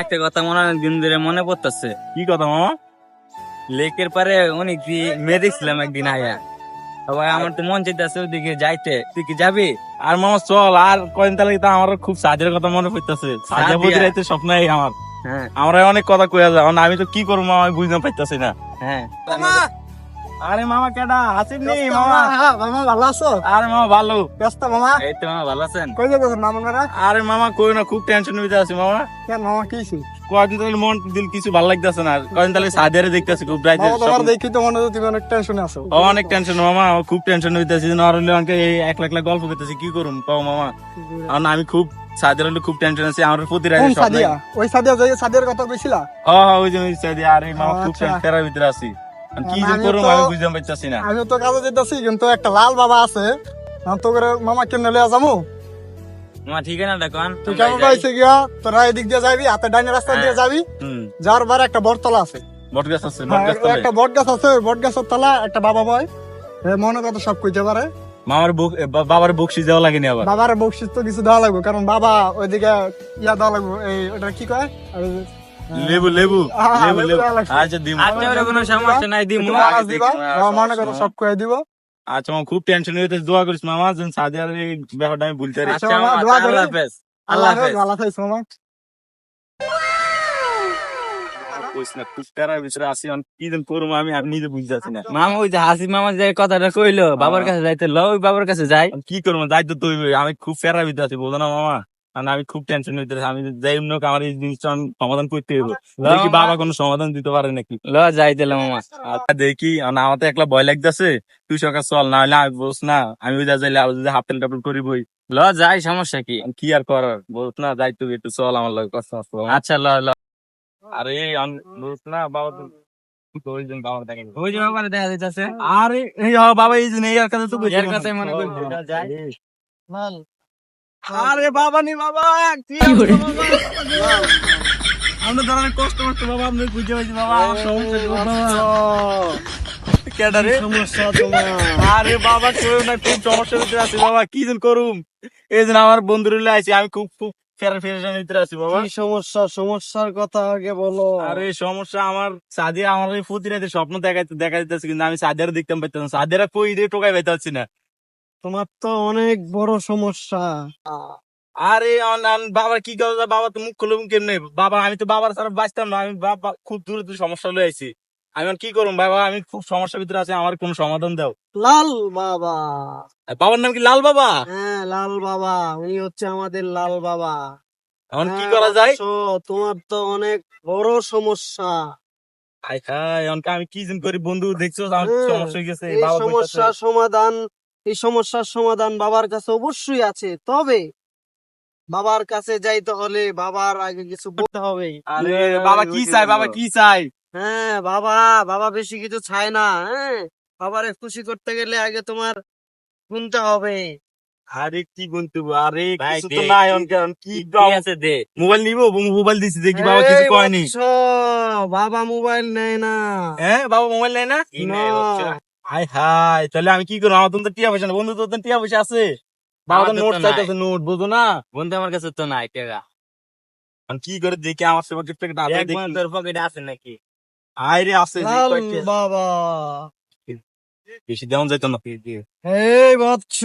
একটা কথা মনে অনেক দিন ধরে মনে পড়তেছে। কি কথা মামা? লেকের পারে অনেক মেয়ে দেখছিলাম একদিন আয়া। সবাই আমার তো মন চাইতেছে ওইদিকে যাইতে, তুই কি যাবি? আর মামা চল, আর কয়েন তালে তো আমার খুব সাজের কথা মনে পড়তেছে। সাজা সাদিয়া। বুঝি রাইতে স্বপ্নই আমার। হ্যাঁ আমরা অনেক কথা কইয়া যাও, আমি তো কি করবো মামা, আমি বুঝতে পারতেছি না। হ্যাঁ। আরে মামা কেডা আসেন নি মামা? মামা ভালো আছো? আরে মামা ভালো। ব্যস্ত মামা? এই তো মামা ভালো আছেন? কই যাবেন মামা? আরে মামা কই না, খুব টেনশন হইতে আছে মামা। কেন মামা কি হইছে? কয়েকদিন তাহলে মন দিল কিছু ভালো লাগতেছে না। কয়েকদিন তাহলে সাজেরে দেখতেছি খুব রাইতে। মামা তোমার দেখি তো মনে হচ্ছে তুমি অনেক টেনশনে আছো। অনেক টেনশন মামা, খুব টেনশন হইতেছে। আর হইলে আমাকে এই একলা একলা গল্প করতেছি, কি করুম কও মামা? আর না আমি খুব সাজের হলে খুব টেনশন আছে আমার প্রতি রাইতে কোন স্বপ্ন। সাদিয়া? ওই সাদিয়া যে সাদিয়ার কথা কইছিলা? ওই যে ওই সাদিয়া। আরে মামা খুব আচ্ছা। টেনশনের ভিতরে আছি। আমি কি যে আমিও করুম তো- আমি বুঝতে পারতেছি না। আমিও তো কাজে যেতেছি কিন্তু একটা লাল বাবা আছে। আমি তো করে মামা কেমনে লইয়া যাবো? মামা ঠিকানা দেখুন। তুই কেমন পাইছে গিয়া তোরা এদিক দিয়ে যাবি, হাতে ডাইনে রাস্তা দিয়ে যাবি, যাওয়ার বার একটা বটতলা আছে। বটগাছ আছে, হ্যাঁ, বটগাছ তলে। একটা বট গাছ আছে, ওই বট গাছের তলা একটা বাবা বয়। মনে কথা সব কইতে পারে। মামার বুক বাবার বকশিস দেওয়া লাগেনি আবার। বাবার বকশিস তো কিছু দেওয়া লাগবে, কারণ বাবা ওইদিকে ইয়া দেওয়া লাগবে, এই ওটা কি কয়? লেবু লেবু হ্যাঁ, লেবু লেবু লেবু। দেওয়া লাগছে। আচ্ছা দিম। আচ্ছা ওরা কোনো সমস্যা নাই, দিমু। একটু মাছ দিবা, মনে করো সব কয়ে দিব। আচ্ছা মামা খুব টেনশন হইতে, দোয়া করিস মামা যেন সাদিয়ার এই ব্যাপারটা আমি ভুলতে পারি। আচ্ছা, আচ্ছা মামা, দোয়া করি। আল্লাহ হাফেজ। আল্লাহ আল্লাহ হাফেজ, হাফেজ। ভালো থাকিস মামা। কইস না, খুব প্যারার ভিতরে আছি। আমি কি যেন করবো আমি নিজে বুঝতে পারছি না। মামা ওই যে হাসিফ মামা যে কথাটা কইলো বাবার কাছে যাইতে, ওই বাবার কাছে যাই। আমি কি করবো, দায়িত্ব তো হইবে। আমি খুব প্যারার ভিতরে আছি, বলতো না মামা। কারণ আমি খুব টেনশন হইতে আছি। আমি যাই হোক আমার এই জিনিসটা আমি সমাধান করতে হইব। দেখি মামা। বাবা কোনো সমাধান দিতে পারে নাকি। যাই দিলাম মামা। আচ্ছা দেখি, আমার তো একলা ভয় লাগতেছে। তুই সকাল চল, না হলে আমি বস না, আমি ওই যা যাইলে আবার যদি হাফ তেল টাপেল করি বই। যাই, সমস্যা কি? কি আর করার, বস না যাই, তুই একটু চল আমার লগে কষ্ট মষ্ট কর। আচ্ছা ল। আরে বস না বাবা, তো ওই জন্য বাবা দেখেন। ওই যে বাবার দেখা যাইতাছে। আরে এই বাবা, এই জন্য এই কথা তো এর কথাই মনে করি যাই। আরে বাবা নি বাবা, কি অবস্থা বাবা? আমরা ধরেন কষ্ট মষ্ট বাবা, আপনি বুঝে পাইছি বাবা, আমার সমস্যা কি বাবা? কেডা রে? সমস্যা তোমার? আরে বাবা কেউ না, খুব সমস্যার ভিতরে আছি বাবা, কি যেন করুম। এই জন্য আমার বন্ধুর আইছি, আমি খুব খুব ফেরার ভিতরে আছি বাবা। কি সমস্যা? সমস্যার কথা আগে বলো। আরে সমস্যা আমার, সাদিয়া আমার ওই প্রতি রাতে স্বপ্ন দেখা দিতেছে, কিন্তু আমি সাদিয়ার দেখতাম পাইতাম না। সাদিয়ারা কই রে টোকাই পাইতে পারছি না। তোমার তো অনেক বড় সমস্যা। আরে বাবার কি কথা, বাবা তো মুখ খুলুম কেমনে বাবা? আমি তো বাবার ছাড়া বাঁচতাম না। আমি বাবা খুব দূরে দূরে সমস্যা লয়ে আইছি। আমি এখন কি করুম বাবা? আমি খুব সমস্যার ভিতরে আছি, আমার কোন সমাধান দাও। লাল বাবা। আর বাবার নাম কি লাল বাবা? হ্যাঁ, লাল বাবা, উনি হচ্ছে আমাদের লাল বাবা। এখন কি হ্যাঁ, করা যায়? বৎস, তোমার তো অনেক বড় সমস্যা। আয় হায়, এখন আমি কি যেন করি বন্ধু? দেখছো আমার হ্যাঁ, সমস্যা হয়ে গেছে, এই বাবা সমস্যার সমাধান, এই সমস্যার সমাধান বাবার কাছে অবশ্যই আছে, তবে বাবার কাছে যাইতে হলে বাবার আগে কিছু বলতে হবে। আরে বাবা কি চাই, বাবা কি চাই? হ্যাঁ বাবা, বাবা বেশি কিছু চায় না। হ্যাঁ, বাবারে খুশি করতে গেলে আগে তোমার শুনতে হবে। আরে কি বন্ধু, আরে ভাই, কিছু দে, তো নাই এখন কি কি আছে দে। মোবাইল নিবো, মোবাইল দিছি দেখি বাবা কিছু এই কয়নি। বৎস, বাবা মোবাইল নেয় না। হ্যাঁ বাবা মোবাইল নেয় না? কি নেই বলছো? হাই হাই, তাহলে আমি কি করবো? আমার তো টিয়া পয়সা না বন্ধু, তোর তো টিয়া পয়সা আছে। বাবা তো আমাদের নোট তো নাই। চাইতেছে, নোট বুঝো না। বন্ধু আমার কাছে তো নাই টাকা। আমি কি করে দেখি আমার সবার থেকে টাকা এক দেখি। তোর পকেটে আছে নাকি? আয় রে আছে, দেখি লাল কয়েকটি আছে। বাবা। বেশি দেওয়া যাইতো না। এই বৎস,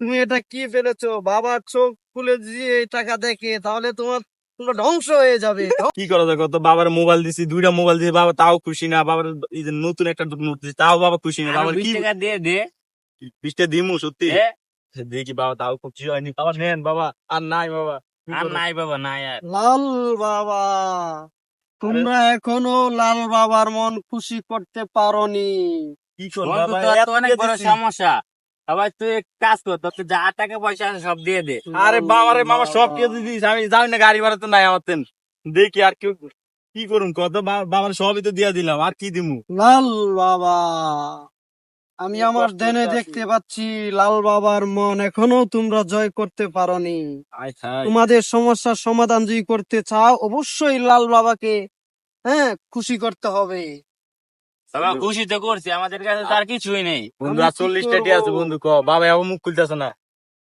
তুমি এটা কি ফেলেছো? বাবার চোখ খুলে দিয়ে এই টাকা দেখে তাহলে তোমার পুরো ধ্বংস হয়ে যাবে। কি করা যায় কত? বাবার মোবাইল দিছি, দুইটা মোবাইল দিছি, বাবা তাও খুশি না। বাবার এই যে নতুন একটা নোট দিছি, তাও বাবা খুশি না। আরো বাবার 20 কি টাকা দিয়ে দে। 20টা দিমু সত্যি? এ, দেখি বাবা তাও খুশি হয়নি। বাবা নেন বাবা, আর নাই বাবা। কি আর করবো? নাই বাবা, নাই আর। লাল বাবা, তোমরা এখনো লাল বাবার মন খুশি করতে পারোনি। কি করবো বন্ধু বাবা? তোর এত তো অনেক দিয়ে বড় দিছি। সমস্যা। সবাই তুই এক কাজ কর, তোর তো যা টাকা পয়সা আছে সব দিয়ে দে। আরে বাবারে মামা সব টিয়া দিয়ে দিস, আমি যাই না, গাড়ি ভাড়া তো নাই আমার তেন। দেখি আর কেউ কি করুন কত? বাবার সবই তো দিয়া দিলাম, আর কি দিমু? লাল বাবা, আমি আমার ধ্যানে দেখতে পাচ্ছি লাল বাবার মন এখনো তোমরা জয় করতে পারোনি। আয় হায়। তোমাদের সমস্যার সমাধান যদি করতে চাও অবশ্যই লাল বাবাকে, হ্যাঁ, খুশি করতে হবে। বাবা খুশি তো করছি, আমাদের কাছে তার কিছুই নেই। বন্ধু আমি আর কি 40টা টিয়া আছে করবো? বন্ধু, ক বাবা আবার মুখ খুলতেছে না।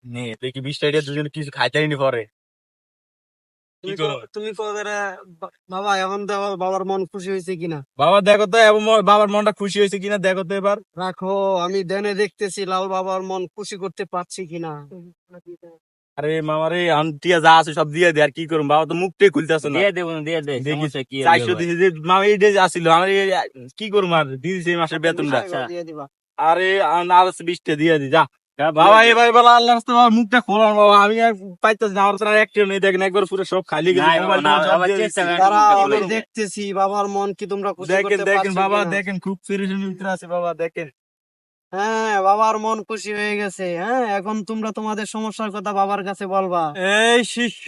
নে দেখি 20টা টিয়া দুজনে কিছু খাইতে নি পরে। তুমি করো? তুমি বাবা এখন দেখো বাবার মন খুশি হয়েছে কিনা। বাবা দেখো তো এবং বাবার মনটা খুশি হয়েছে কিনা দেখো তো এবার। রাখো, আমি দেনে দেখতেছি লাল বাবার মন খুশি করতে পারছি কিনা। আরে মামা রে আন্টিয়া যা আছে সব দিয়ে দে, আর কি করুম, বাবা তো মুখটাই খুলতেছে না। দিয়ে দেবো দিয়ে দে, দেখি সমস্যা কি আর 400 দেবো? দিয়েছে যে মামা এই যে আসছিল আমার কি করুম আর দিয়েছে এই মাসের বেতনটা। আচ্ছা। দিয়ে দিবা। আরে আর 20টা দিয়ে দি যা। যা, বাবা দিয়ে দে। এবার বলা আল্লাহ রাস্তা বাবা মুখটা খোলান বাবা, আমি আর পাইতেছি না, আমার ছাড়া একটা নেই, দেখেন একবার পুরো সব খালি গেছে, নাই মোবাইল বাবা, না, টোবাইল সব আবার দিয়ে চেষ্টা দিছি। করেন। দাঁড়াও, মুখটা আমি খুলে। দেখতেছি বাবার মন কি তোমরা খুশি দেখেন করতে দেখেন পারছো বাবা, কিনা। দেখেন খুব পেরেশানির ভিতরে আছে বাবা, দেখেন। হ্যাঁ, বাবার মন খুশি হয়ে গেছে। হ্যাঁ, এখন তোমরা তোমাদের সমস্যার কথা বাবার কাছে বলবা। এই শিষ্য,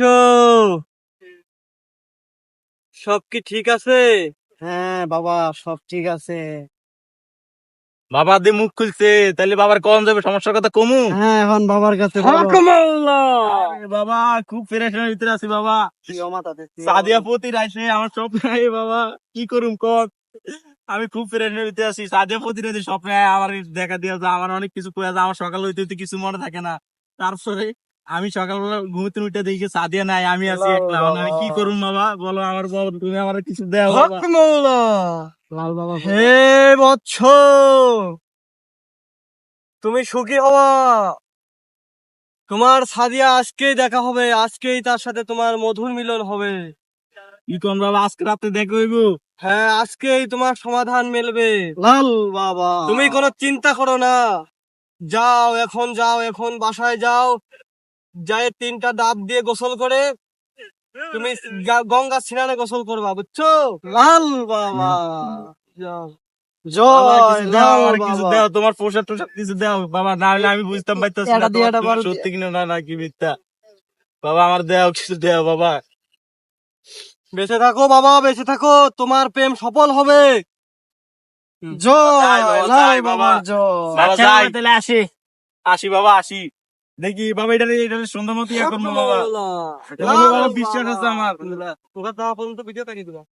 সব কি ঠিক আছে? হ্যাঁ বাবা, সব ঠিক আছে। বাবা দিয়ে মুখ খুলছে, তাহলে বাবার কম যাবে, সমস্যার কথা কমু। হ্যাঁ, এখন বাবার কাছে বলো। আরে বাবা খুব পেরেশানির ভিতরে আছি বাবা। প্রিয় মাতাতে, প্রিয় সাদিয়া মাতাতে। পতি রাইছে আমার স্বপ্ন আয় বাবা, কি করুম কর। আমি খুব পেরেশানির ভিতরে আছি, সাদিয়া পতি রাইছে স্বপ্ন আয় আমার দেখা দিয়া যায়, আমার অনেক কিছু কয়ে যায়, আমার সকাল হইতে হইতে কিছু মনে থাকে না। তারপরে আমি সকালবেলা ঘুমতে উঠে দেখি সাদিয়া নাই, আমি আছি একলা। এখন আমি কি করুম বাবা বলো, আমার বাবা তুমি আমার কিছু দেও বাবা। লাল বাবা, হে বৎস, তুমি সুখী হওয়া। তোমার সাদিয়া আজকেই দেখা হবে, আজকেই তার সাথে তোমার মধুর মিলন হবে। কি করুন বাবা, আজকে রাতে দেখা হইব। হ্যাঁ, আজকেই তোমার সমাধান মিলবে। লাল বাবা। তুমি কোনো চিন্তা করো না। যাও, এখন যাও, এখন বাসায় যাও, যাই 3টা ডাব দিয়ে গোসল করে তুমি গঙ্গা স্নানে গোসল করবা, বুঝছো? লাল বাবা। যাও। বাবা, জয় কিছু দাও, লাল আমার কিছু বাবা। দাও, তোমার পোশাক টোশাক কিছু দাও বাবা, না হলে আমি বুঝতাম পাইতাছি না এটা দিয়ে তোমার এটা তুমি বল সত্যি কিনা না না কি মিথ্যা। বাবা আমার দেও, কিছু দেও বাবা। বেঁচে থাকো বাবা, বেঁচে থাকো, তোমার প্রেম সফল হবে। জয় বাবা, লাল যাই বাবা। বাবার জয়। বাবা আচ্ছা যাই, বাবা, তাহলে আসি। আসি বাবা আসি। দেখি বাবা এটা সুন্দর মতো ইয়া করবো বাবা, লাল বাবা বিশ্বাস আছে আমার। ওরা যাওয়া পর্যন্ত ভিডিও থাকি দিবা।